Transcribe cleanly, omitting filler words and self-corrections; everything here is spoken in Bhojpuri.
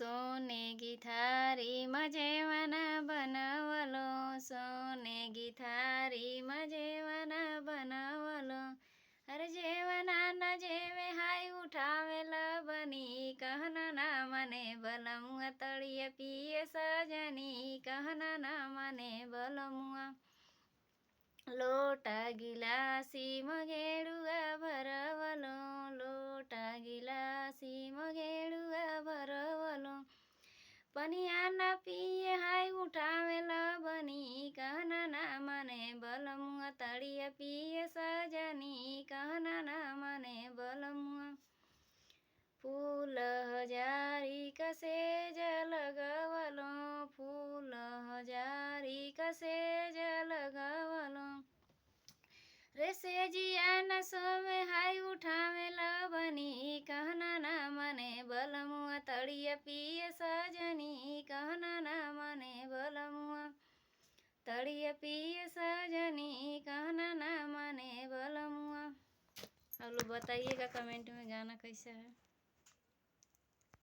सोने की थारी में जेवना बनवलो, सोने की थारी में जेवना बनवलो। अरे जेवना न जेवे हाय उठावेल बनी, कहना ना मने बलमुआ तड़िया पिए सजनी, कहना ना मने बलमुआ। लोटा गिलासी मगेड़ुआ भरवलो, लोटा गिलासी मगेड़ुआ भरवलो। पनिया न पिए हाय उठावेल बनी, कहना ना मने बलमुआ तड़िया पिए सजनी, कहना ना मने बलमुआ। फूल हजारी कसे जलगवलो, फूल हजारी कसे जलगवलो। रे सेजिया न सोवे हाय उठावेल बनी, कहना ना मने बलमुआ तड़िया पिए सजनी, कहना ना मने बलमुआ। तड़िया पिए सजनी, कहना ना मने बलमुआ। अब लोग बताइएगा कमेंट में गाना कैसा है।